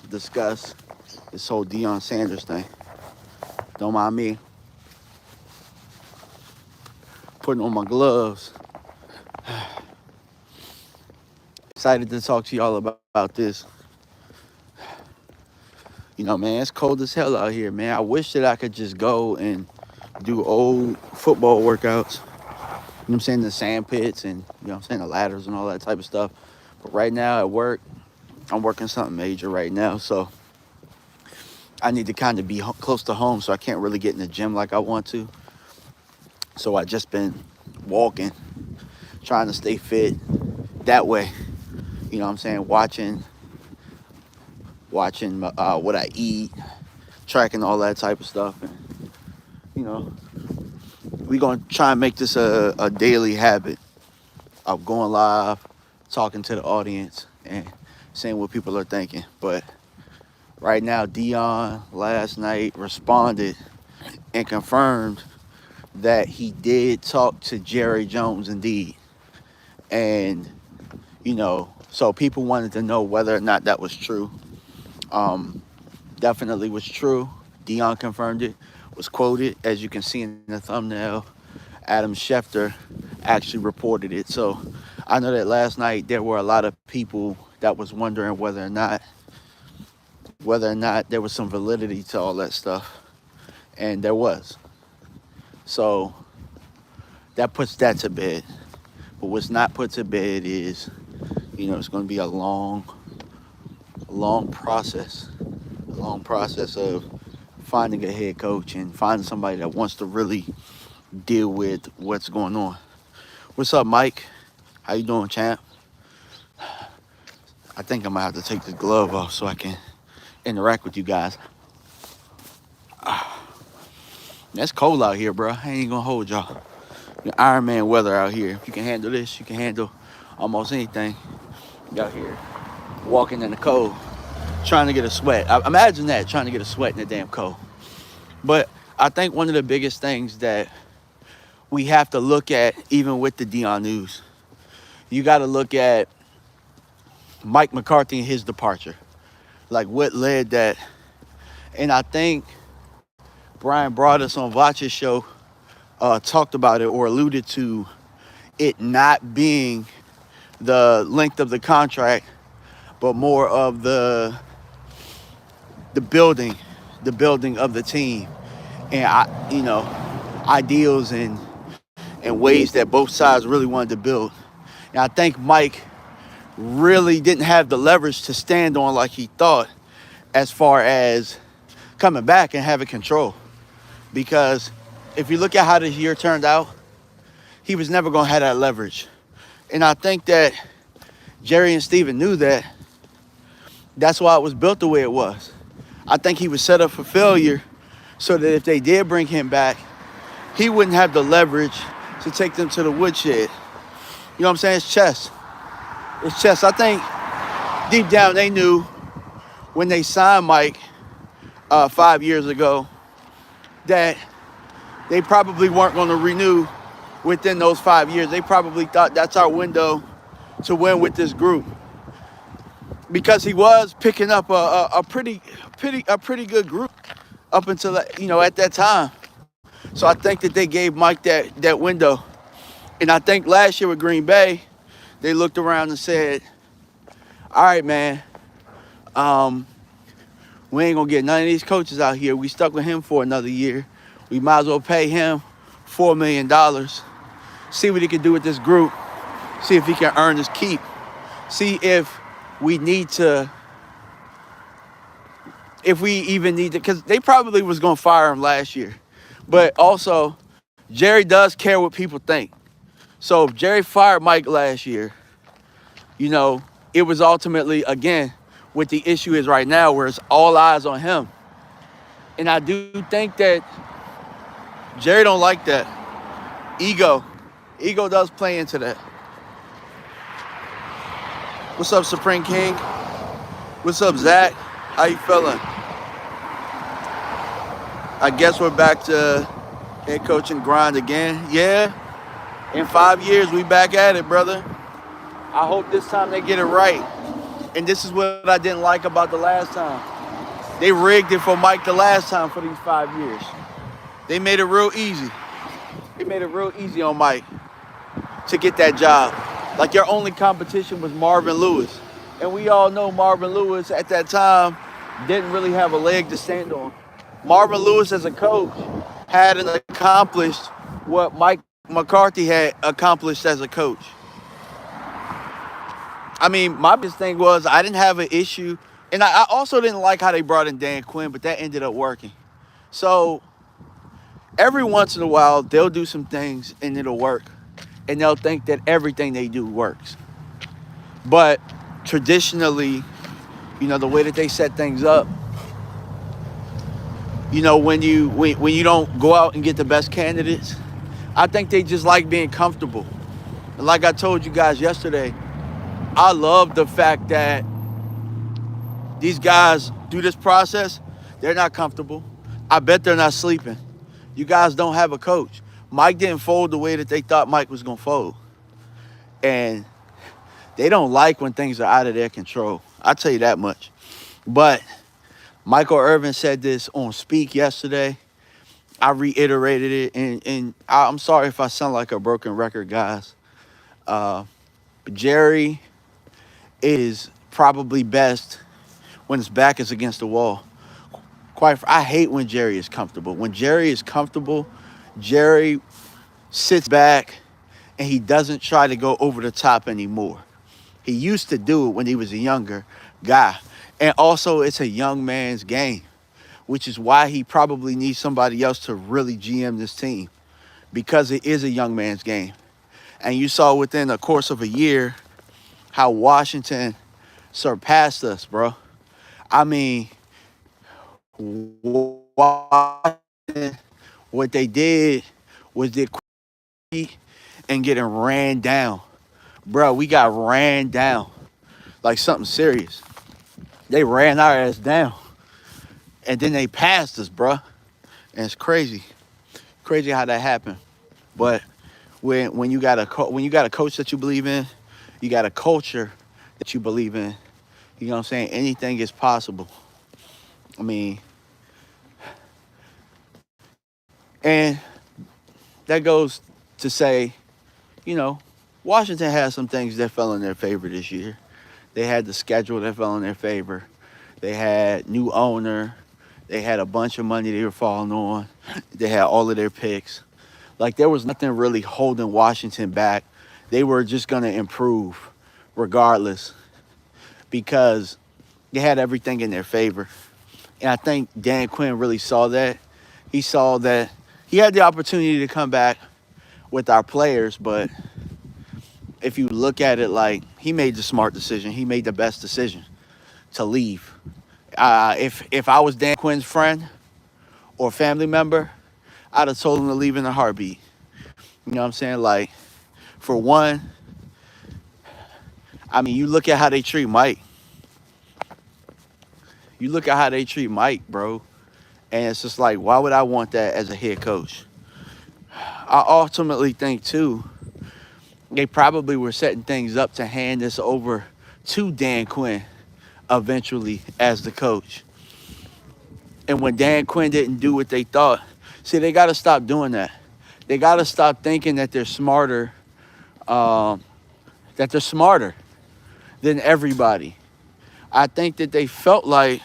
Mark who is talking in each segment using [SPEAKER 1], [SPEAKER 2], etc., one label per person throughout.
[SPEAKER 1] discuss this whole Deion Sanders thing. Don't mind me putting on my gloves. Excited to talk to y'all about this. Man, it's cold as hell out here, man. I wish that I could just go and do old football workouts. You know what I'm saying? The sand pits and, the ladders and all that type of stuff. But right now at work, I'm working something major right now. So I need to kind of be close to home, so I can't really get in the gym like I want to. So I just been walking, trying to stay fit that way. You know what I'm saying? Watching what I eat, tracking all that type of stuff. And, we're going to try and make this a daily habit of going live, talking to the audience, and seeing what people are thinking. But right now, Deion last night responded and confirmed that he did talk to Jerry Jones indeed. And, so people wanted to know whether or not that was true. Definitely was true. Deion confirmed it, was quoted. As you can see in the thumbnail, Adam Schefter actually reported it. So I know that last night there were a lot of people that was wondering whether or not there was some validity to all that stuff. And there was. So that puts that to bed. But what's not put to bed is, it's going to be a long process. A long process of finding a head coach and finding somebody that wants to really deal with what's going on. What's up, Mike? How you doing, champ? I think I'm going to have to take the glove off so I can interact with you guys. That's cold out here, bro. I ain't going to hold y'all. Iron Man weather out here. If you can handle this, you can handle almost anything. You out here walking in the cold, trying to get a sweat. Imagine that, trying to get a sweat in the damn cold. But I think one of the biggest things that we have to look at, even with the Deion news, you got to look at Mike McCarthy and his departure. Like what led that. And I think Brian Broaddus on Vacha's show talked about it or alluded to it not being the length of the contract, but more of the building of the team, and ideals and ways that both sides really wanted to build. And I think Mike really didn't have the leverage to stand on like he thought, as far as coming back and having control. Because if you look at how this year turned out, he was never going to have that leverage. And I think that Jerry and Steven knew that. That's why it was built the way it was. I think he was set up for failure so that if they did bring him back, he wouldn't have the leverage to take them to the woodshed. You know what I'm saying? It's chess. It's chess. I think deep down they knew when they signed Mike 5 years ago that they probably weren't going to renew within those 5 years. They probably thought that's our window to win with this group, because he was picking up a pretty good group up until at that time. So I think that they gave Mike that window. And I think last year with Green Bay, they looked around and said, all right, man, we ain't gonna get none of these coaches out here. We stuck with him for another year. We might as well pay him $4 million. See what he can do with this group. See if he can earn his keep. See if we even need to, because they probably was going to fire him last year. But also, Jerry does care what people think. So if Jerry fired Mike last year, it was ultimately, again, what the issue is right now, where it's all eyes on him. And I do think that Jerry don't like that. Ego does play into that. What's up, Supreme King? What's up, Zach? How you feeling? I guess we're back to head coaching grind again. Yeah, in 5 years, we back at it, brother. I hope this time they get it right. And this is what I didn't like about the last time. They rigged it for Mike the last time for these 5 years. They made it real easy. They made it real easy on Mike to get that job. Like your only competition was Marvin Lewis. And we all know Marvin Lewis at that time didn't really have a leg to stand on. Marvin Lewis as a coach hadn't accomplished what Mike McCarthy had accomplished as a coach. I mean, my biggest thing was I didn't have an issue. And I also didn't like how they brought in Dan Quinn, but that ended up working. So every once in a while, they'll do some things and it'll work. And they'll think that everything they do works. But traditionally, the way that they set things up, when you don't go out and get the best candidates, I think they just like being comfortable. And like I told you guys yesterday, I love the fact that these guys do this process. They're not comfortable. I bet they're not sleeping. You guys don't have a coach. Mike didn't fold the way that they thought Mike was going to fold. And they don't like when things are out of their control. I'll tell you that much. But Michael Irvin said this on Speak yesterday. I reiterated it. And I'm sorry if I sound like a broken record, guys. But Jerry is probably best when his back is against the wall. I hate when Jerry is comfortable. When Jerry is comfortable, Jerry sits back and he doesn't try to go over the top anymore. He used to do it when he was a younger guy. And also, it's a young man's game, which is why he probably needs somebody else to really GM this team, because it is a young man's game. And you saw within the course of a year how Washington surpassed us, bro. I mean, what they did was they quit and getting ran down. Bro, we got ran down like something serious. They ran our ass down. And then they passed us, bro. And it's crazy. Crazy how that happened. But when you got a coach that you believe in, you got a culture that you believe in, you know what I'm saying? Anything is possible. I mean, and that goes to say, Washington had some things that fell in their favor this year. They had the schedule that fell in their favor. They had new owner. They had a bunch of money they were falling on. They had all of their picks. Like, there was nothing really holding Washington back. They were just going to improve regardless because they had everything in their favor. And I think Dan Quinn really saw that. He saw that he had the opportunity to come back with our players, but if you look at it, like, he made the smart decision. He made the best decision to leave. If I was Dan Quinn's friend or family member, I'd have told him to leave in a heartbeat. You know what I'm saying? Like, for one, I mean, you look at how they treat Mike. You look at how they treat Mike, bro. And it's just like, why would I want that as a head coach? I ultimately think, too, they probably were setting things up to hand this over to Dan Quinn eventually as the coach. And when Dan Quinn didn't do what they thought, see, they got to stop doing that. They got to stop thinking that they're smarter, than everybody. I think that they felt like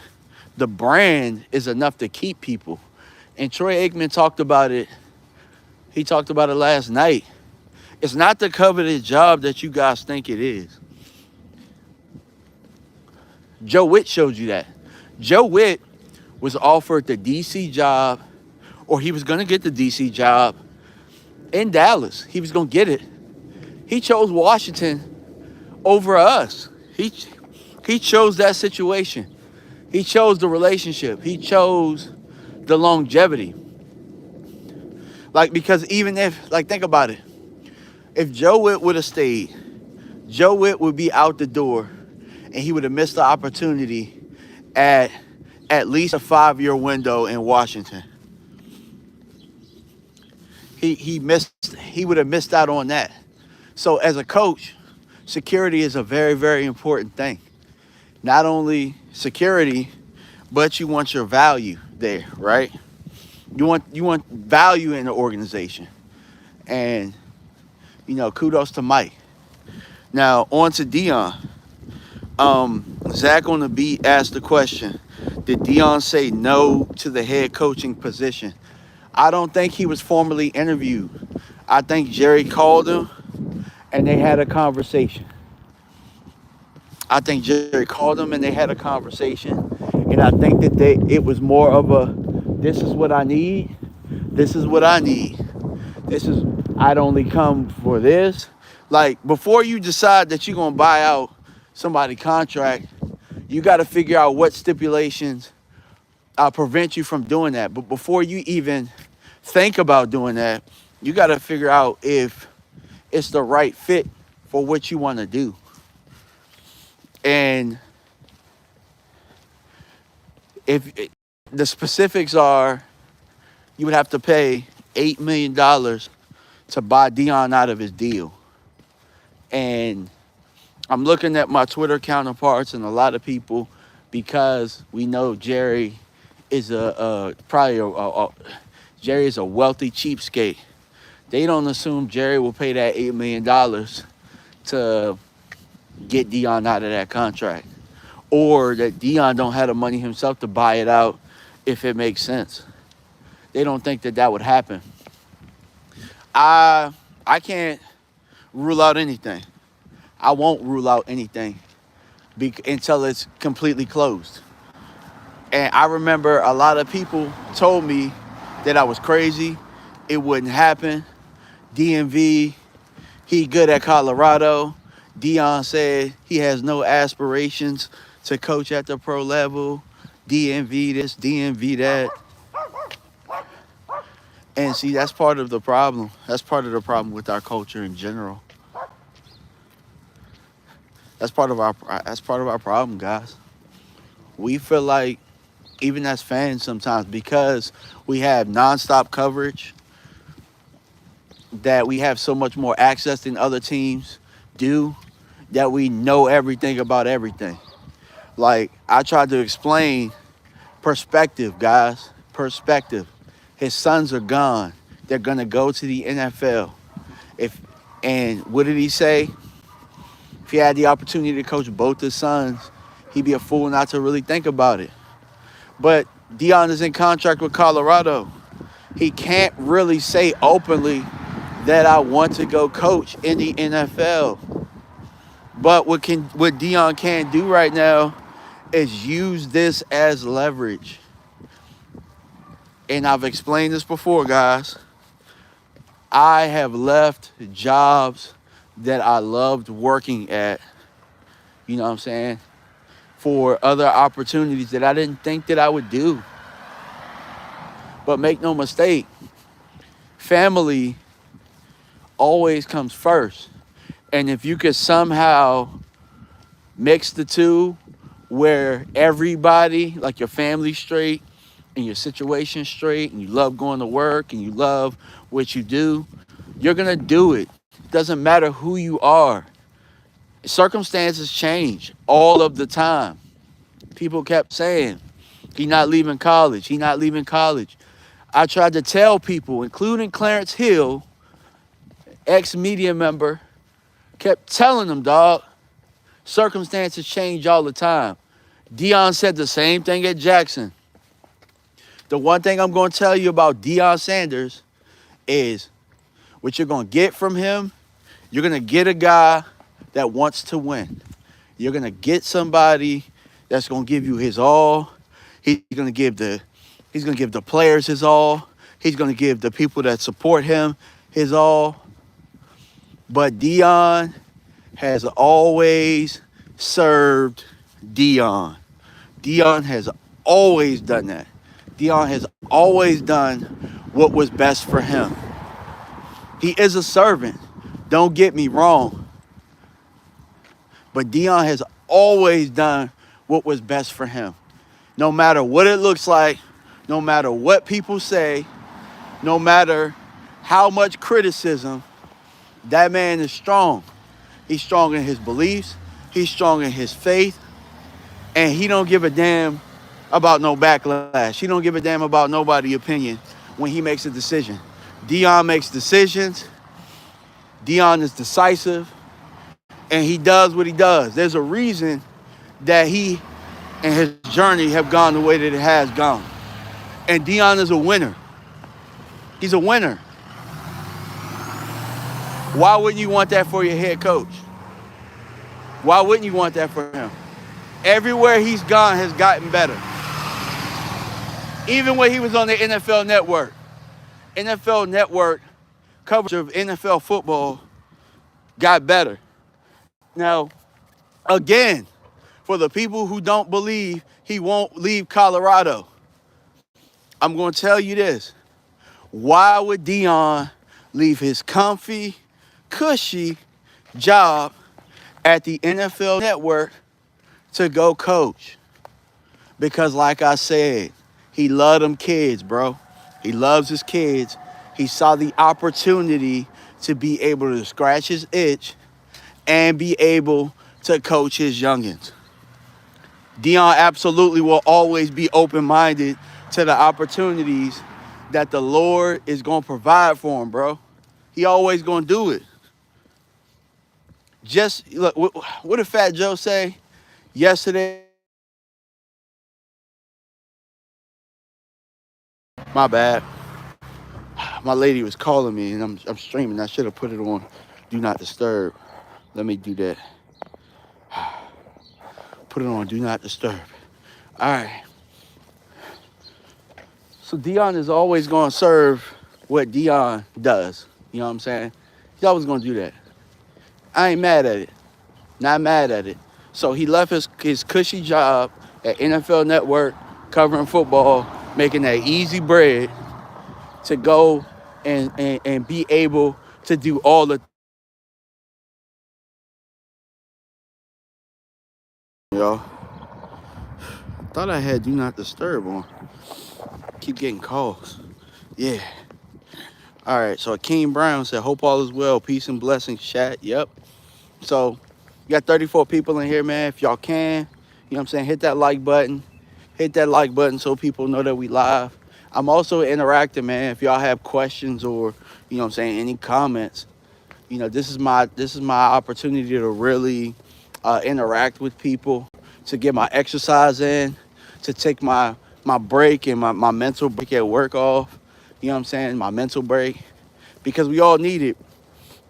[SPEAKER 1] the brand is enough to keep people. And Troy Aikman talked about it. He talked about it last night. It's not the coveted job that you guys think it is. Joe Witt showed you that. Joe Witt was offered the DC job, or he was going to get the DC job in Dallas. He was going to get it. He chose Washington over us. He chose that situation. He chose the relationship. He chose the longevity. Like, because even if, like, think about it. If Joe Witt would have stayed, Joe Witt would be out the door, and he would have missed the opportunity at least a 5-year window in Washington. He would have missed out on that. So as a coach, security is a very, very important thing. not only security, but you want your value there, right? You want value in the organization. And, kudos to Mike. Now, on to Deion. Zach on the beat asked the question, did Deion say no to the head coaching position? I don't think he was formally interviewed. I think Jerry called him and they had a conversation. And I think that it was more of a, this is what I need. This is what I need. I'd only come for this. Like, before you decide that you're going to buy out somebody's contract, you got to figure out what stipulations prevent you from doing that. But before you even think about doing that, you got to figure out if it's the right fit for what you want to do. And if the specifics are, you would have to pay $8 million to buy Deion out of his deal. And I'm looking at my Twitter counterparts and a lot of people, because we know Jerry is Jerry is a wealthy cheapskate. They don't assume Jerry will pay that $8 million to get Deion out of that contract, or that Deion don't have the money himself to buy it out if it makes sense. They don't think that would happen. I can't rule out anything. I won't rule out anything until it's completely closed. And I remember a lot of people told me that I was crazy. It wouldn't happen. DMV, he good at Colorado. Deion said he has no aspirations to coach at the pro level. DMV this, DMV that. And see, that's part of the problem. That's part of the problem with our culture in general. That's part of our problem, guys. We feel like, even as fans sometimes, because we have nonstop coverage, that we have so much more access than other teams do, that we know everything about everything. Like, I tried to explain perspective, guys. Perspective. His sons are gone. They're going to go to the NFL. And what did he say? If he had the opportunity to coach both his sons, he'd be a fool not to really think about it. But Deion is in contract with Colorado. He can't really say openly that I want to go coach in the NFL. But what Deion can do right now is use this as leverage. And I've explained this before, guys. I have left jobs that I loved working at, you know what I'm saying, for other opportunities that I didn't think that I would do. But make no mistake, family always comes first. And if you could somehow mix the two, where everybody, like your family straight and your situation straight, and you love going to work and you love what you do, you're going to do it. It doesn't matter who you are. Circumstances change all of the time. People kept saying, he's not leaving college. He's not leaving college. I tried to tell people, including Clarence Hill, ex-media member, kept telling them, dog, circumstances change all the time. Deion said the same thing at Jackson. The one thing I'm going to tell you about Deion Sanders is what you're going to get from him. You're going to get a guy that wants to win. You're going to get somebody that's going to give you his all. He's going to give the players his all. He's going to give the people that support him his all. But Deion has always served Deion. Deion has always done that. Deion has always done what was best for him. He is a servant. Don't get me wrong. But Deion has always done what was best for him. No matter what it looks like, no matter what people say, no matter how much criticism, that man is strong. He's strong in his beliefs. He's strong in his faith. and he don't give a damn about no backlash. He don't give a damn about nobody's opinion when he makes a decision. Deion makes decisions. Deion is decisive, and he does what he does. There's a reason that he and his journey have gone the way that it has gone. And Deion is a winner. He's a winner. Why wouldn't you want that for your head coach? Why wouldn't you want that for him? Everywhere he's gone has gotten better. Even when he was on the NFL Network coverage of NFL football got better. Now, again, for the people who don't believe he won't leave Colorado, I'm going to tell you this. Why would Deion leave his comfy, cushy job at the NFL Network to go coach? Because like I said, he loved them kids, bro. He loves his kids. He saw the opportunity to be able to scratch his itch and be able to coach his youngins. Deion absolutely will always be open-minded to the opportunities that the Lord is going to provide for him, bro. He always going to do it. Just, look, what did Fat Joe say yesterday? My bad. My lady was calling me, and I'm streaming. I should have put it on Do Not Disturb. Let me do that. Put it on Do Not Disturb. All right. So Deion is always going to serve what Deion does. You know what I'm saying? He's always going to do that. I ain't mad at it. Not mad at it. So he left his cushy job at NFL Network covering football, making that easy bread to go and be able to do all the y'all. Thought I had Do Not Disturb on. Keep getting calls. Yeah. All right. So Akeem Brown said, hope all is well. Peace and blessings, chat. Yep. So you got 34 people in here, man. If y'all can, you know what I'm saying, hit that like button. Hit that like button so people know that we live. I'm also interacting, man. If y'all have questions or, you know what I'm saying, any comments, you know, this is my opportunity to really interact with people, to get my exercise in, to take my break and my mental break at work off. You know what I'm saying? My mental break. Because we all need it.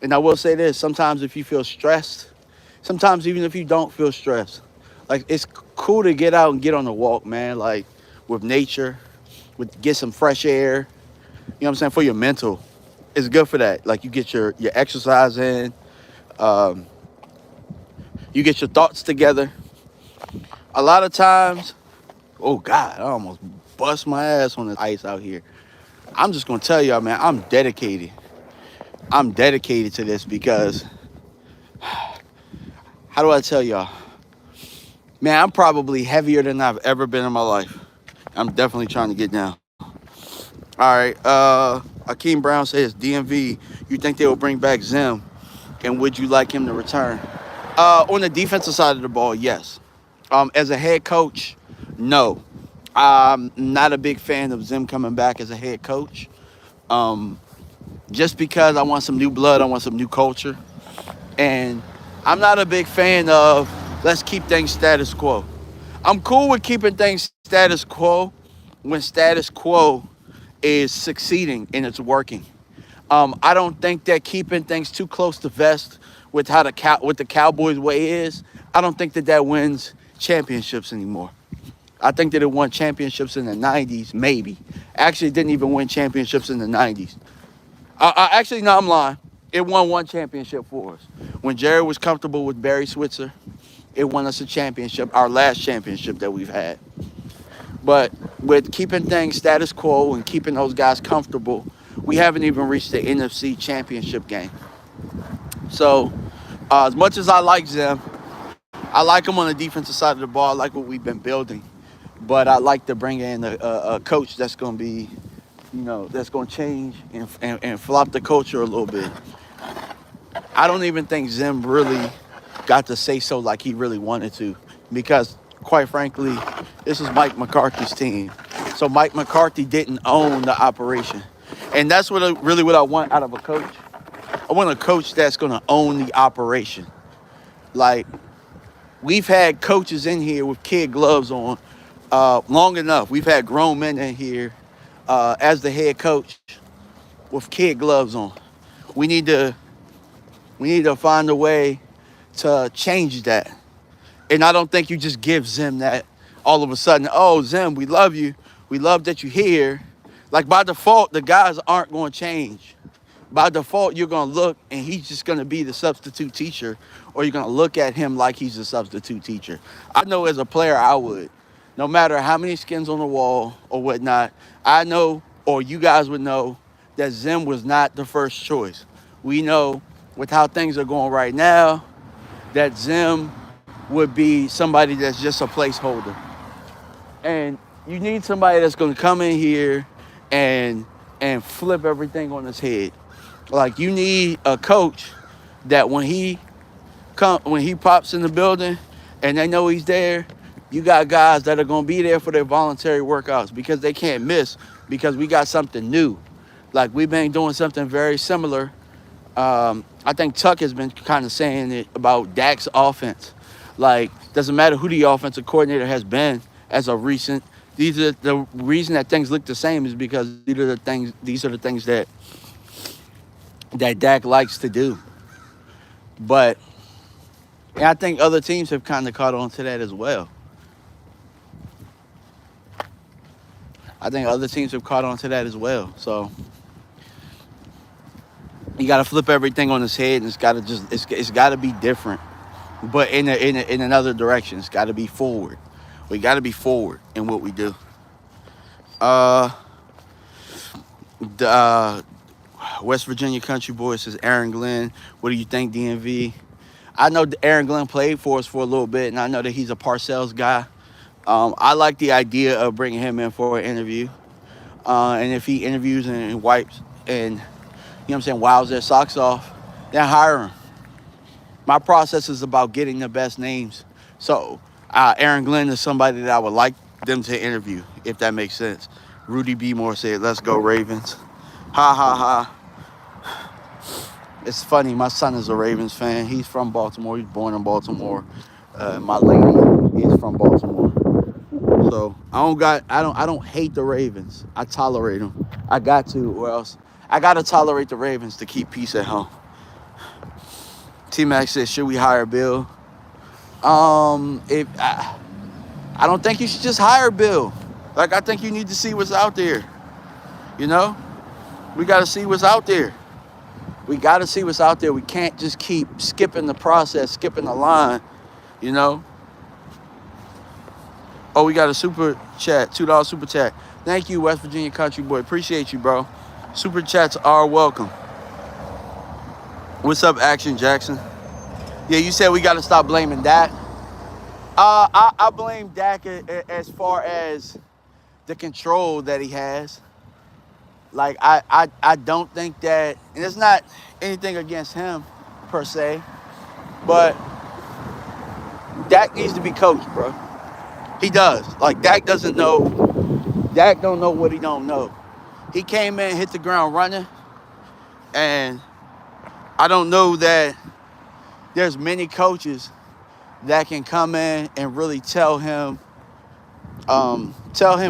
[SPEAKER 1] And I will say this, sometimes if you feel stressed, sometimes even if you don't feel stressed, like it's cool to get out and get on a walk, man, like with nature, get some fresh air, you know what I'm saying, for your mental. It's good for that. Like you get your exercise in, you get your thoughts together. A lot of times, oh God, I almost bust my ass on this ice out here. I'm just gonna tell y'all, man, I'm dedicated. I'm dedicated to this because, how do I tell y'all? Man, I'm probably heavier than I've ever been in my life. I'm definitely trying to get down. All right, Akeem Brown says, DMV, you think they will bring back Zim, and would you like him to return? On the defensive side of the ball, yes. As a head coach, no. I'm not a big fan of Zim coming back as a head coach. Just because I want some new blood, I want some new culture. And I'm not a big fan of let's keep things status quo. I'm cool with keeping things status quo when status quo is succeeding and it's working. I don't think that keeping things too close to vest with how what the Cowboys way is, I don't think that wins championships anymore. I think that it won championships in the 90s, maybe. Actually, it didn't even win championships in the 90s. Actually, no, I'm lying. It won one championship for us. When Jerry was comfortable with Barry Switzer, it won us a championship, our last championship that we've had. But with keeping things status quo and keeping those guys comfortable, we haven't even reached the NFC championship game. So, as much as I like them, I like them on the defensive side of the ball. I like what we've been building. But I like to bring in a coach that's going to be, you know, that's going to change and flop the culture a little bit. I don't even think Zim really got to say so like he really wanted to, because quite frankly, this is Mike McCarthy's team. So Mike McCarthy didn't own the operation. And that's really what I want out of a coach. I want a coach that's going to own the operation. Like, we've had coaches in here with kid gloves on long enough. We've had grown men in here as the head coach with kid gloves on. We need to find a way to change that. And I don't think you just give Zim that all of a sudden. Oh, Zim, we love you. We love that you're here. Like, by default, the guys aren't going to change. By default, you're going to look and he's just going to be the substitute teacher, or you're going to look at him like he's a substitute teacher. I know as a player I would. No matter how many skins on the wall or whatnot, I know, or you guys would know, that Zim was not the first choice. We know with how things are going right now that Zim would be somebody that's just a placeholder. And you need somebody that's going to come in here and flip everything on its head. Like, you need a coach that when he pops in the building and they know he's there, you got guys that are going to be there for their voluntary workouts because they can't miss, because we got something new. Like, we've been doing something very similar. I think Tuck has been kind of saying it about Dak's offense. Like, doesn't matter who the offensive coordinator has been as of recent. The reason that things look the same is because these are the things that Dak likes to do. But I think other teams have kind of caught on to that as well. So you got to flip everything on its head, and it's got to be different, but in another direction. It's got to be forward. We got to be forward in what we do. West Virginia Country Boy says, Aaron Glenn, what do you think, DMV? I know Aaron Glenn played for us for a little bit, and I know that he's a Parcells guy. I like the idea of bringing him in for an interview. And if he interviews and wipes and, wows their socks off, then hire him. My process is about getting the best names. So Aaron Glenn is somebody that I would like them to interview, if that makes sense. Rudy B. Moore said, let's go Ravens. Ha, ha, ha. It's funny, my son is a Ravens fan. He's from Baltimore. He's born in Baltimore. My lady is from Baltimore. So I don't hate the Ravens. I tolerate them. I got to, or else I got to tolerate the Ravens to keep peace at home. T-Mac says, should we hire Bill? I don't think you should just hire Bill. Like, I think you need to see what's out there. We got to see what's out there. We can't just keep skipping the process, skipping the line, Oh, we got a super chat, $2 super chat. Thank you, West Virginia Country Boy. Appreciate you, bro. Super chats are welcome. What's up, Action Jackson? Yeah, you said we got to stop blaming Dak. I blame Dak as far as the control that he has. Like, I don't think that, and it's not anything against him per se, but Dak needs to be coached, bro. He does. Like, Dak don't know what he don't know. He came in, hit the ground running, and I don't know that there's many coaches that can come in and really tell him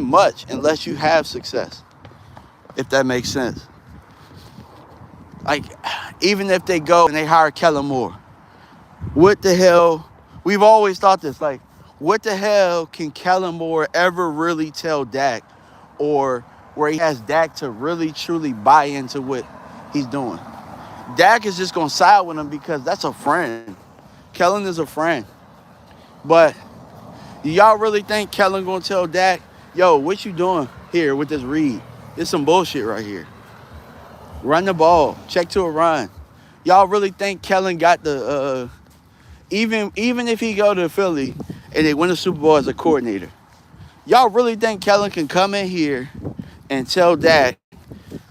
[SPEAKER 1] much unless you have success, if that makes sense. Like, even if they go and they hire Kellen Moore, what the hell? We've always thought this, like, what the hell can Kellen Moore ever really tell Dak, or where he has Dak to really, truly buy into what he's doing? Dak is just going to side with him because that's a friend. Kellen is a friend. But do y'all really think Kellen going to tell Dak, yo, what you doing here with this read? It's some bullshit right here. Run the ball. Check to a run. Y'all really think Kellen got the, even if he go to Philly and they win the Super Bowl as a coordinator, y'all really think Kellen can come in here and tell Dak,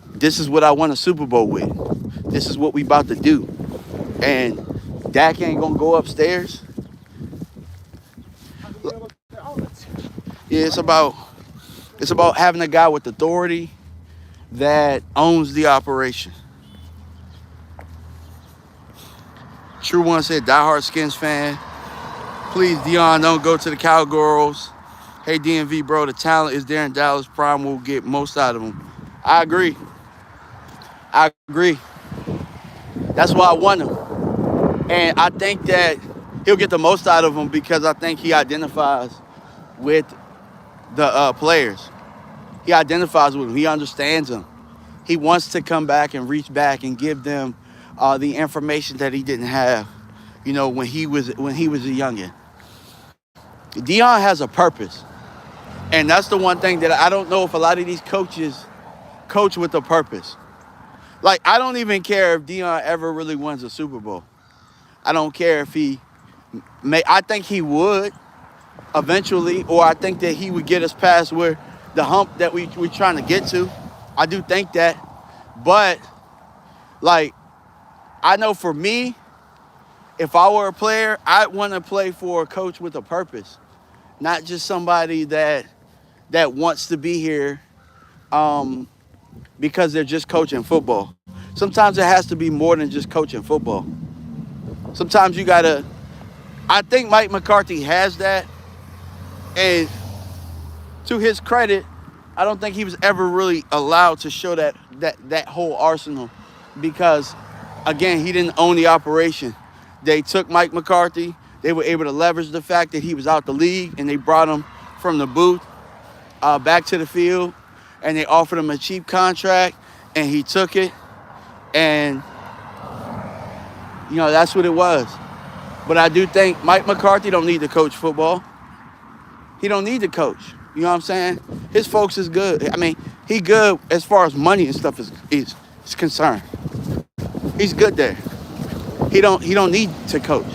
[SPEAKER 1] this is what I won a Super Bowl with. This is what we about to do. And Dak ain't going to go upstairs? Yeah, it's about having a guy with authority that owns the operation. True One said, diehard Skins fan. Please, Deion, don't go to the Cowgirls. Hey, DMV, bro, the talent is there in Dallas. Prime will get most out of them. I agree. I agree. That's why I want him. And I think that he'll get the most out of them because I think he identifies with the players. He identifies with them. He understands them. He wants to come back and reach back and give them the information that he didn't have, when he was a youngin. Deion has a purpose. And that's the one thing that I don't know if a lot of these coaches coach with a purpose. Like, I don't even care if Deion ever really wins a Super Bowl. I don't care if he may. I think he would eventually, or I think that he would get us past where the hump that we're trying to get to. I do think that. But, like, I know for me, if I were a player, I'd want to play for a coach with a purpose. Not just somebody that wants to be here because they're just coaching football. Sometimes it has to be more than just coaching football. Sometimes you got to... I think Mike McCarthy has that. And to his credit, I don't think he was ever really allowed to show that whole arsenal because, again, he didn't own the operation. They took Mike McCarthy. They were able to leverage the fact that he was out the league, and they brought him from the booth back to the field, and they offered him a cheap contract, and he took it, and, that's what it was. But I do think Mike McCarthy don't need to coach football. He don't need to coach. You know what I'm saying? His folks is good. I mean, he good as far as money and stuff is concerned. He's good there. He don't need to coach.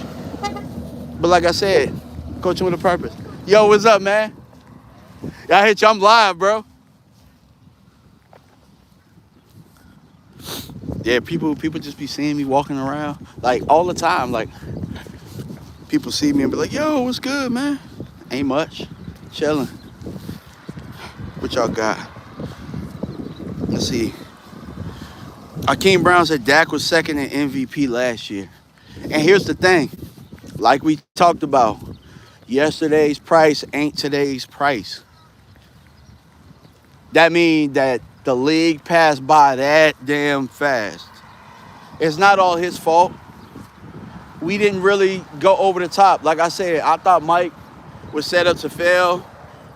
[SPEAKER 1] But like I said, coaching with a purpose. Yo, what's up, man? Y'all hit you. I'm live, bro. Yeah, people just be seeing me walking around like all the time. Like, people see me and be like, yo, what's good, man? Ain't much. Chilling. What y'all got? Let's see. Akeem Brown said Dak was second in MVP last year. And here's the thing. Like we talked about, yesterday's price ain't today's price. That means that the league passed by that damn fast. It's not all his fault. We didn't really go over the top. Like I said, I thought Mike was set up to fail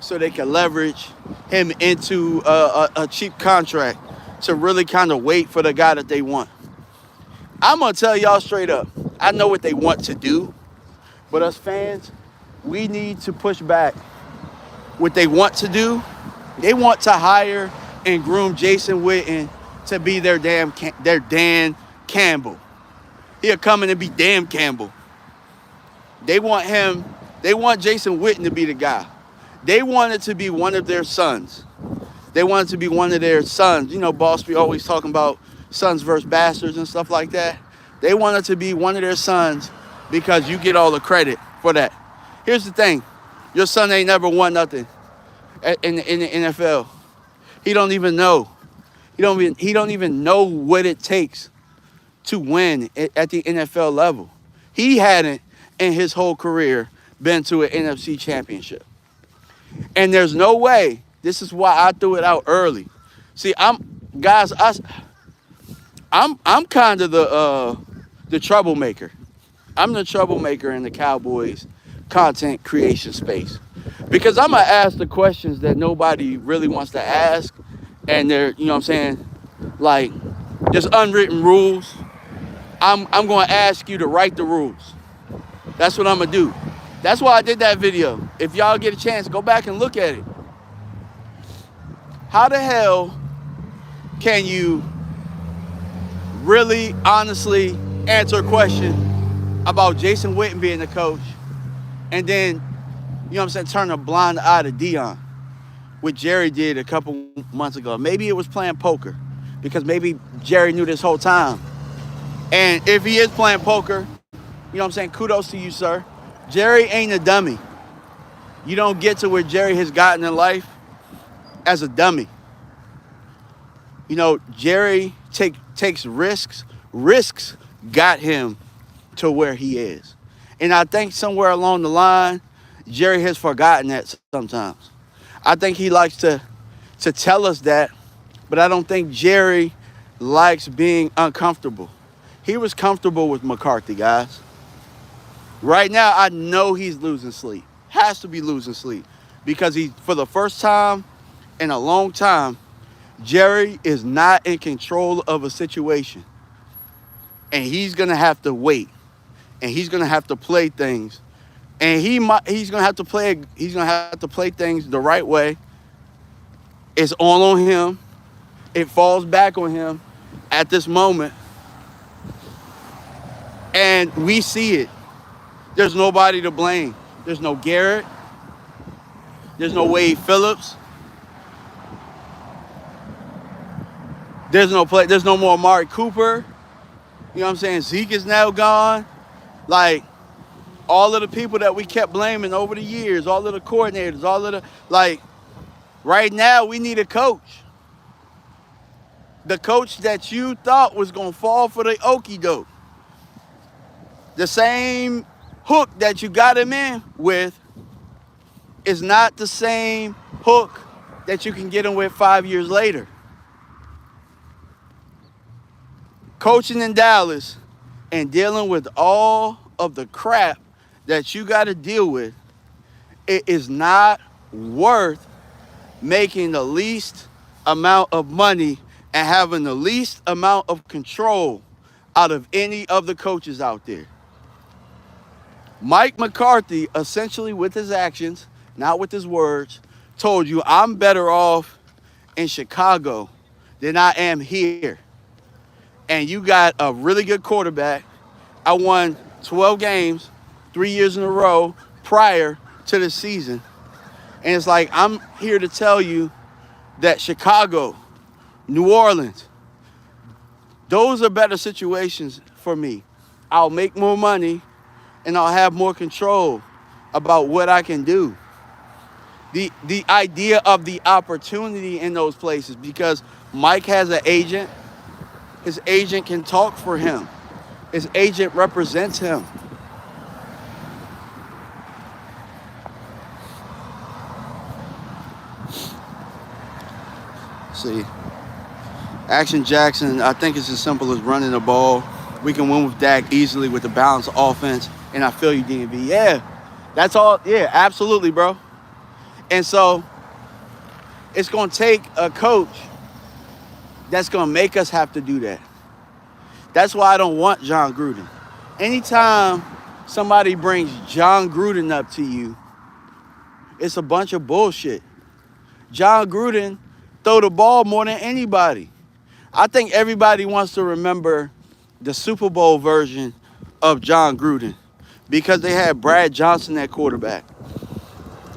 [SPEAKER 1] so they could leverage him into a cheap contract to really kind of wait for the guy that they want. I'm going to tell y'all straight up. I know what they want to do. But us fans, we need to push back. What they want to do, they want to hire and groom Jason Witten to be their Dan Campbell. He'll come in and be Dan Campbell. They want Jason Witten to be the guy. They want it to be one of their sons. They want it to be one of their sons. Boss be always talking about sons versus bastards and stuff like that. They want it to be one of their sons because you get all the credit for that. Here's the thing. Your son ain't never won nothing in the NFL. He don't even know. He don't even know what it takes to win at the NFL level. He hadn't in his whole career been to an NFC championship. And there's no way. This is why I threw it out early. See, I'm kind of the troublemaker. I'm the troublemaker in the Cowboys content creation space. Because I'm going to ask the questions that nobody really wants to ask. And they're, like, there's unwritten rules. I'm going to ask you to write the rules. That's what I'm going to do. That's why I did that video. If y'all get a chance, go back and look at it. How the hell can you really, honestly answer a question about Jason Witten being the coach and then, turn a blind eye to Deion, what Jerry did a couple months ago? Maybe it was playing poker because maybe Jerry knew this whole time. And if he is playing poker, kudos to you, sir. Jerry ain't a dummy. You don't get to where Jerry has gotten in life as a dummy. You know, Jerry takes risks. Risks got him to where he is. And I think somewhere along the line, Jerry has forgotten that sometimes. I think he likes to tell us that, but I don't think Jerry likes being uncomfortable. He was comfortable with McCarthy, guys. Right now, I know he's losing sleep. Has to be losing sleep. Because for the first time in a long time, Jerry is not in control of a situation. And he's going to have to wait. And he's going to have to play things. And he's going to have to play things the right way. It's all on him. It falls back on him at this moment. And we see it. There's nobody to blame. There's no Garrett. There's no Wade Phillips. There's no more Amari Cooper. You know what I'm saying? Zeke is now gone. Like, all of the people that we kept blaming over the years, all of the coordinators, right now we need a coach. The coach that you thought was going to fall for the okie doke. The same hook that you got him in with is not the same hook that you can get him with 5 years later. Coaching in Dallas and dealing with all of the crap that you got to deal with, it is not worth making the least amount of money and having the least amount of control out of any of the coaches out there. Mike McCarthy, essentially with his actions, not with his words, told you, I'm better off in Chicago than I am here. And you got a really good quarterback. I won 12 games 3 years in a row prior to the season. And it's like, I'm here to tell you that Chicago, New Orleans, those are better situations for me. I'll make more money and I'll have more control about what I can do. The idea of the opportunity in those places, because Mike has an agent. His agent can talk for him. His agent represents him. See, Action Jackson, I think it's as simple as running the ball. We can win with Dak easily with the balanced offense. And I feel you, DMV. Yeah, that's all. Yeah, absolutely, bro. And so it's going to take a coach that's going to make us have to do that. That's why I don't want John Gruden. Anytime somebody brings John Gruden up to you, it's a bunch of bullshit. John Gruden throw the ball more than anybody. I think everybody wants to remember the Super Bowl version of John Gruden because they had Brad Johnson at quarterback.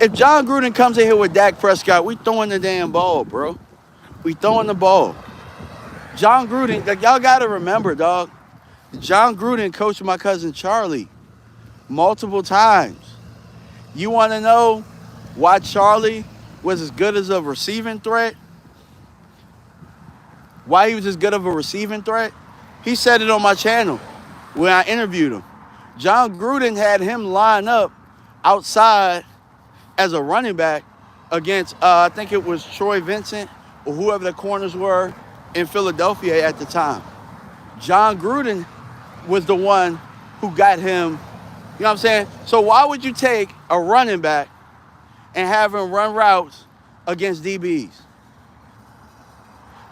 [SPEAKER 1] If John Gruden comes in here with Dak Prescott, we throwing the damn ball, bro. We throwing the ball. John Gruden, like, y'all got to remember, dog. John Gruden coached my cousin Charlie multiple times. You want to know why Charlie was as good as a receiving threat? Why he was as good of a receiving threat? He said it on my channel when I interviewed him. John Gruden had him line up outside as a running back against, I think it was Troy Vincent or whoever the corners were in Philadelphia at the time. John Gruden was the one who got him, you know what I'm saying? So why would you take a running back and have him run routes against DBs?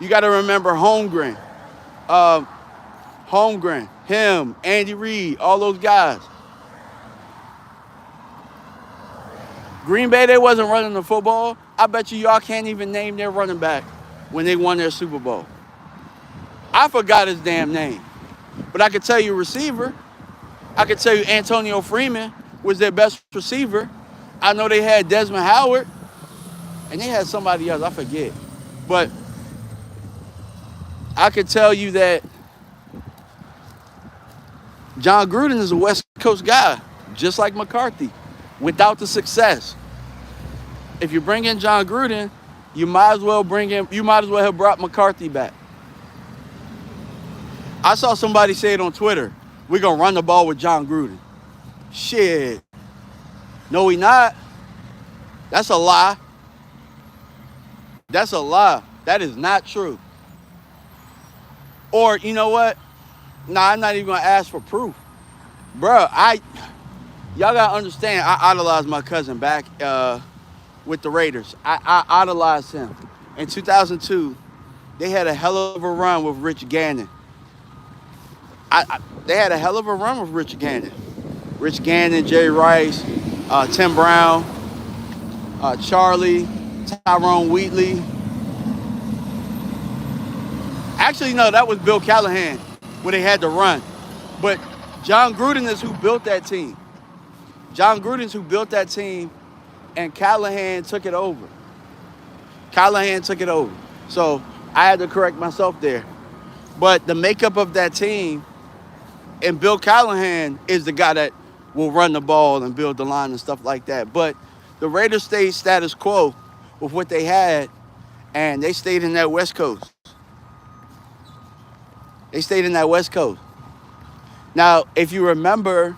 [SPEAKER 1] You got to remember Holmgren, him, Andy Reid, all those guys. Green Bay, they wasn't running the football. I bet you y'all can't even name their running back when they won their Super Bowl. I forgot his damn name. But I could tell you receiver. I could tell you Antonio Freeman was their best receiver. I know they had Desmond Howard. And they had somebody else, I forget. But I could tell you that John Gruden is a West Coast guy, just like McCarthy, without the success. If you bring in John Gruden, you might as well have brought McCarthy back. I saw somebody say it on Twitter. We're going to run the ball with John Gruden. Shit. No, we not. That's a lie. That's a lie. That is not true. Or, you know what? Nah, I'm not even going to ask for proof. Bruh, y'all got to understand, I idolized my cousin back with the Raiders. I idolized him. In 2002, they had a hell of a run with Rich Gannon. They had a hell of a run with Rich Gannon. Rich Gannon, Jerry Rice, Tim Brown, Charlie, Tyrone Wheatley. Actually, no, that was Bill Callahan when they had to run. But John Gruden is who built that team. John Gruden's who built that team, and Callahan took it over. So I had to correct myself there. But the makeup of that team, and Bill Callahan is the guy that will run the ball and build the line and stuff like that. But the Raiders stayed status quo with what they had, and they stayed in that West Coast. Now, if you remember,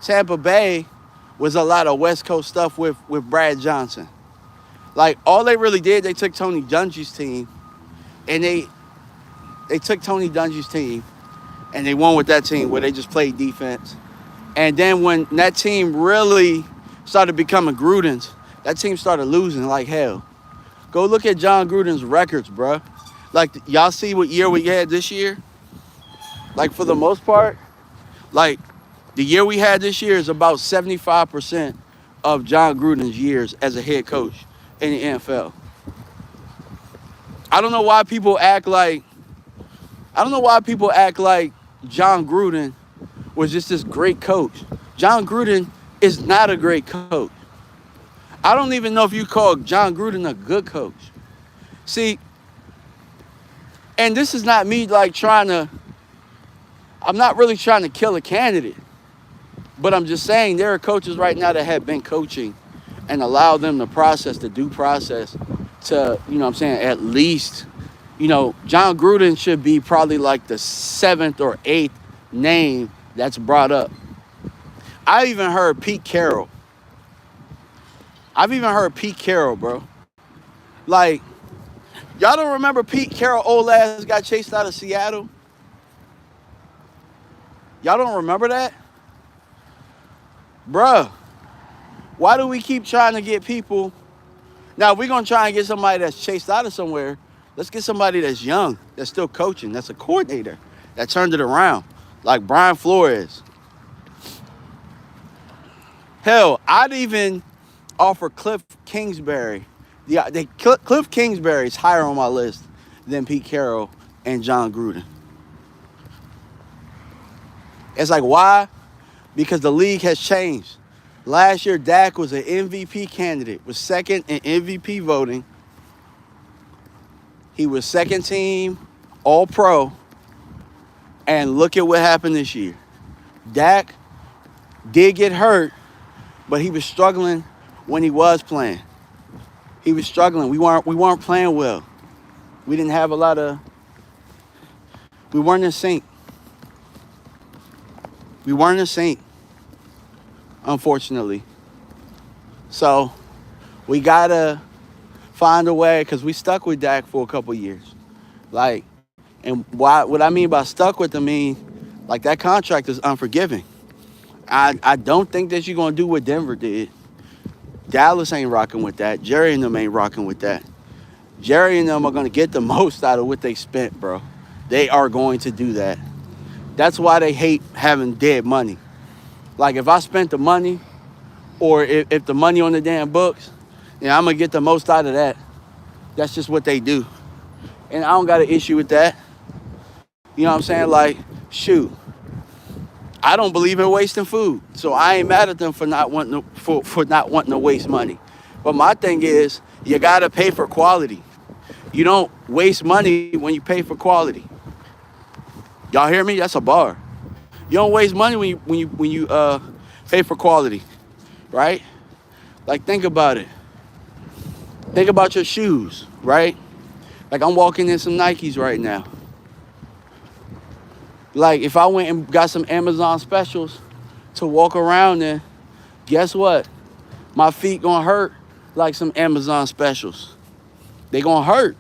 [SPEAKER 1] Tampa Bay was a lot of West Coast stuff with Brad Johnson. Like, all they really did, they took Tony Dungy's team, and they took Tony Dungy's team, and they won with that team where they just played defense. And then when that team really started becoming Gruden's, that team started losing like hell. Go look at John Gruden's records, bruh. Like, y'all see what year we had this year? Like, for the most part, like, the year we had this year is about 75% of John Gruden's years as a head coach in the NFL. I don't know why people act like John Gruden was just this great coach. John Gruden is not a great coach. I don't even know if you call John Gruden a good coach. See, and this is not me like I'm not really trying to kill a candidate. But I'm just saying there are coaches right now that have been coaching and allow them the process, the due process to, you know what I'm saying, at least, you know, John Gruden should be probably like the 7th or 8th name that's brought up. I even heard Pete Carroll. Bro. Like, y'all don't remember Pete Carroll, old ass got chased out of Seattle? Y'all don't remember that? Bruh, why do we keep trying to get people? Now, if we're going to try and get somebody that's chased out of somewhere, let's get somebody that's young, that's still coaching, that's a coordinator, that turned it around, like Brian Flores. Hell, I'd even offer Cliff Kingsbury. Cliff Kingsbury is higher on my list than Pete Carroll and John Gruden. It's like, why? Because the league has changed. Last year, Dak was an MVP candidate, was second in MVP voting. He was second team, All-Pro. And look at what happened this year. Dak did get hurt, but he was struggling when he was playing. He was struggling. We weren't playing well. We didn't have we weren't in sync. Unfortunately. So we gotta find a way, because we stuck with Dak for a couple years. Like, and what I mean by stuck with him, like, that contract is unforgiving. I don't think that you're gonna do what Denver did. Dallas ain't rocking with that. Jerry and them ain't rocking with that. Jerry and them are gonna get the most out of what they spent, bro. They are going to do that. That's why they hate having dead money. Like, if I spent the money, or if the money on the damn books, yeah, I'm going to get the most out of that. That's just what they do. And I don't got an issue with that. You know what I'm saying? Like, shoot. I don't believe in wasting food. So I ain't mad at them for not wanting to waste money. But my thing is, you got to pay for quality. You don't waste money when you pay for quality. Y'all hear me? That's a bar. You don't waste money when you pay for quality, right? Like, think about it. Think about your shoes, right? Like I'm walking in some Nikes right now. Like if I went and got some Amazon specials to walk around in, guess what? My feet gonna hurt like some Amazon specials. They gonna hurt.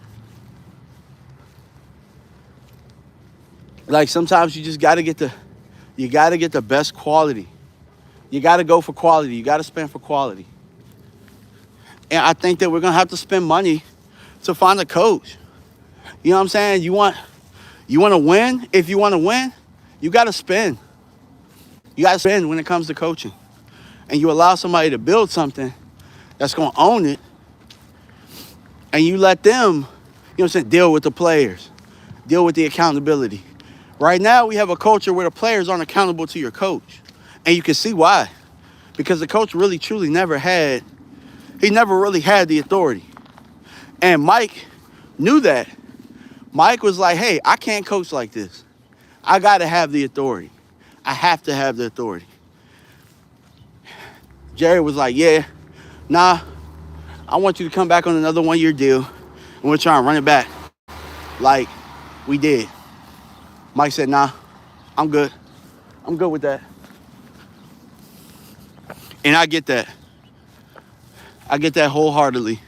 [SPEAKER 1] Like sometimes you just gotta get the best quality. You gotta go for quality. You gotta spend for quality. And I think that we're gonna have to spend money to find a coach. You know what I'm saying? You want to win? If you want to win, you gotta spend. You gotta spend when it comes to coaching. And you allow somebody to build something that's gonna own it, and you let them, you know what I'm saying, deal with the players, deal with the accountability. Right now, we have a culture where the players aren't accountable to your coach. And you can see why. Because the coach really, truly never really had the authority. And Mike knew that. Mike was like, hey, I can't coach like this. I got to have the authority. I have to have the authority. Jerry was like, yeah, nah, I want you to come back on another 1-year deal, and we're trying to run it back like we did. Mike said, nah, I'm good. I'm good with that. And I get that. I get that wholeheartedly.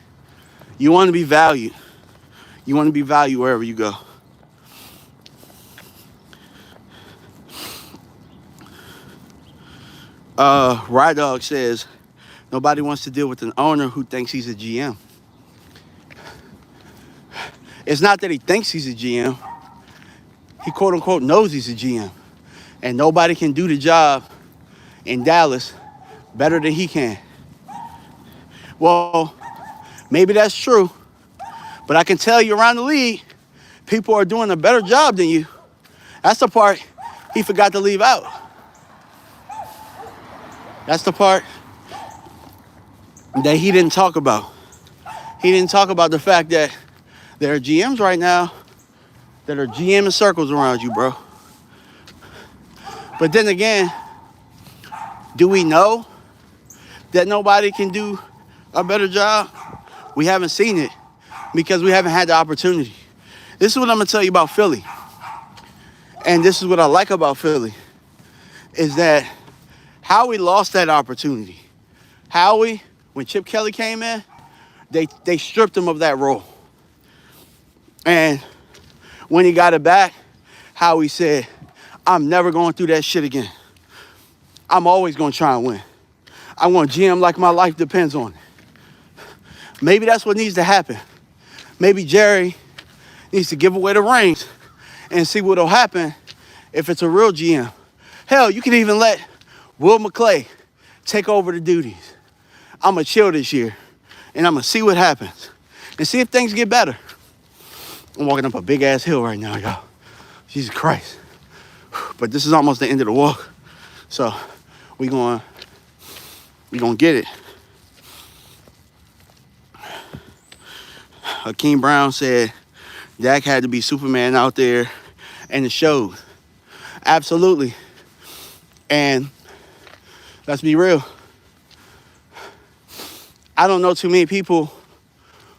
[SPEAKER 1] You want to be valued. You want to be valued wherever you go. Ride Dog says, nobody wants to deal with an owner who thinks he's a GM. It's not that he thinks he's a GM. He quote unquote knows he's a GM. And nobody can do the job in Dallas better than he can. Well, maybe that's true. But I can tell you around the league, people are doing a better job than you. That's the part he forgot to leave out. That's the part that he didn't talk about. He didn't talk about the fact that there are GMs right now that are GM in circles around you, bro. But then again, do we know that nobody can do a better job? We haven't seen it because we haven't had the opportunity. This is what I'm going to tell you about Philly. And this is what I like about Philly, is that Howie lost that opportunity. Howie, when Chip Kelly came in, they stripped him of that role. And when he got it back, Howie said, I'm never going through that shit again. I'm always going to try and win. I want GM like my life depends on it. Maybe that's what needs to happen. Maybe Jerry needs to give away the reins and see what'll happen if it's a real GM. Hell, you can even let Will McClay take over the duties. I'm going to chill this year, and I'm going to see what happens and see if things get better. I'm walking up a big-ass hill right now, y'all. Jesus Christ. But this is almost the end of the walk, so we gonna get it. Hakeem Brown said Dak had to be Superman out there, and it showed. Absolutely. And let's be real. I don't know too many people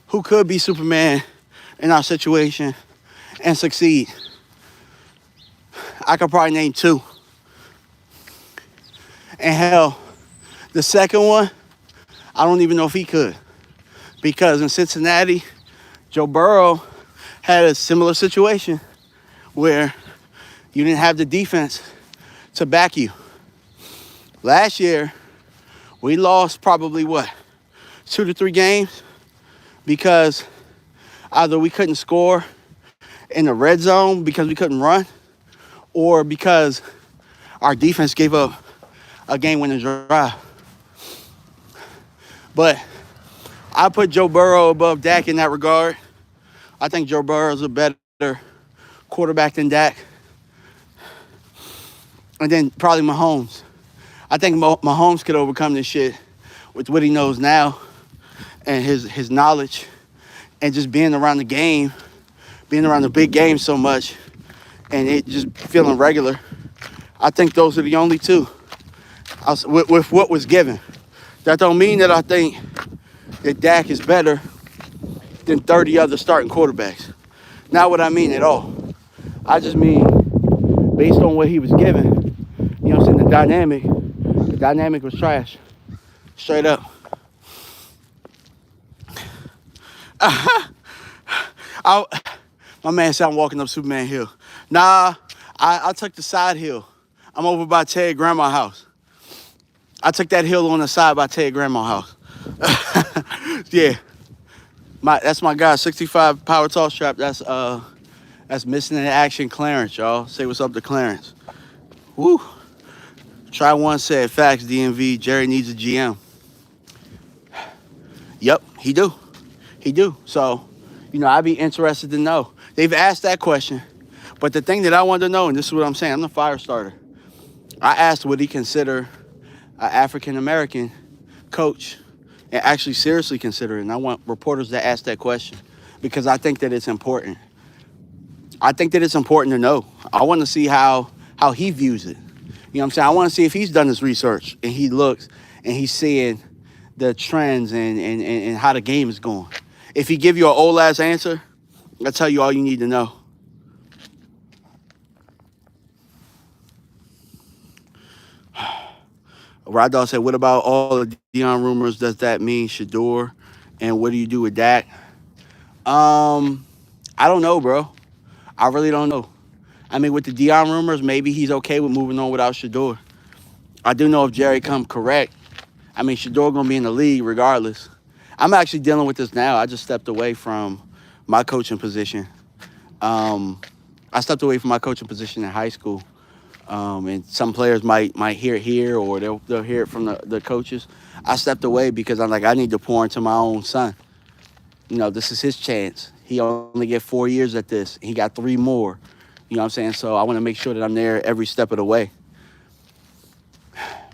[SPEAKER 1] who could be Superman in our situation and succeed. I could probably name 2. And hell, the second one, I don't even know if he could. Because in Cincinnati, Joe Burrow had a similar situation where you didn't have the defense to back you. Last year, we lost probably 2 to 3 games because either we couldn't score in the red zone because we couldn't run, or because our defense gave up a game-winning drive. But I put Joe Burrow above Dak in that regard. I think Joe Burrow's a better quarterback than Dak. And then probably Mahomes. I think Mahomes could overcome this shit with what he knows now and his knowledge and just being around the game, being around the big game so much, and it just feeling regular. I think those are the only 2 with what was given. That don't mean that I think that Dak is better than 30 other starting quarterbacks. Not what I mean at all. I just mean based on what he was given, you know what I'm saying, the dynamic was trash. Straight up. I, my man said I'm walking up Superman Hill. Nah, I took the side hill. I'm over by Ted Grandma's house. I took that hill on the side by Ted Grandma's house. Yeah. That's my guy, 65 power tall strap. That's missing in action Clarence, y'all. Say what's up to Clarence. Woo. Try one said, facts, DMV, Jerry needs a GM. Yep, he do. He do. So, I'd be interested to know. They've asked that question. But the thing that I wanted to know, and this is what I'm saying, I'm the fire starter. I asked would he consider an African-American coach and actually seriously consider it. And I want reporters to ask that question because I think that it's important. I think that it's important to know. I want to see how he views it. You know what I'm saying? I want to see if he's done his research and he looks and he's seeing the trends and how the game is going. If he give you an old ass answer, I'll tell you all you need to know. Rod Dog said, what about all the Deion rumors? Does that mean Shador? And what do you do with Dak? I don't know, bro. I really don't know. I mean, with the Deion rumors, maybe he's okay with moving on without Shador. I do know if Jerry come correct, I mean, Shador going to be in the league regardless. I'm actually dealing with this now. I just stepped away from my coaching position. I stepped away from my coaching position in high school. And some players might hear it here or they'll hear it from the coaches. I stepped away because I'm like, I need to pour into my own son. This is his chance. He only get 4 years at this. He got 3 more. You know what I'm saying? So I want to make sure that I'm there every step of the way.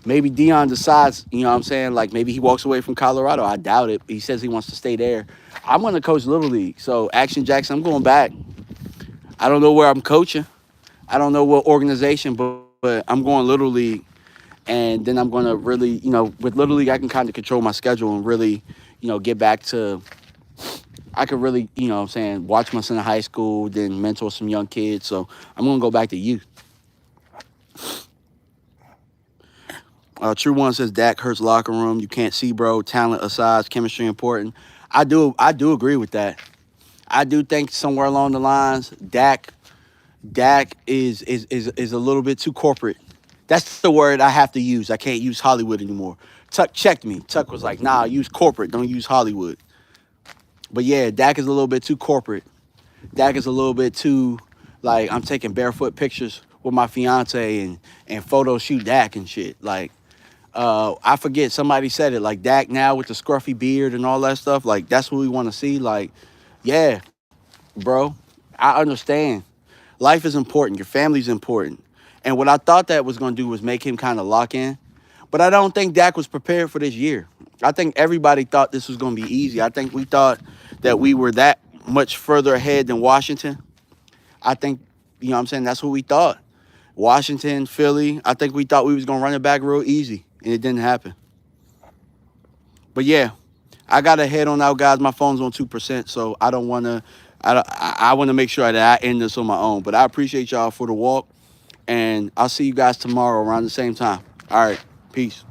[SPEAKER 1] Maybe Deion decides, you know what I'm saying, like maybe he walks away from Colorado. I doubt it. He says he wants to stay there. I'm going to coach Little League. So Action Jackson, I'm going back. I don't know where I'm coaching. I don't know what organization, but I'm going Little League. And then I'm going to really, with Little League, I can kind of control my schedule and really, get back to, I could really, watch my son in high school, then mentor some young kids. So I'm going to go back to youth. True One says Dak hurts locker room. You can't see, bro. Talent aside, chemistry important. I do agree with that. I do think somewhere along the lines, Dak is a little bit too corporate. That's the word I have to use. I can't use Hollywood anymore. Tuck checked me. Tuck was like, nah, use corporate. Don't use Hollywood. But yeah, Dak is a little bit too corporate. Dak is a little bit too, like, I'm taking barefoot pictures with my fiance and photo shoot Dak and shit. Like, I forget, somebody said it, like Dak now with the scruffy beard and all that stuff, like that's what we want to see. Like, yeah, bro, I understand. Life is important. Your family's important. And what I thought that was going to do was make him kind of lock in. But I don't think Dak was prepared for this year. I think everybody thought this was going to be easy. I think we thought that we were that much further ahead than Washington. I think, that's what we thought. Washington, Philly, I think we thought we was going to run it back real easy. And it didn't happen. But yeah, I got to head on out, guys. My phone's on 2%, so I don't want to. I want to make sure that I end this on my own. But I appreciate y'all for the walk, and I'll see you guys tomorrow around the same time. All right, peace.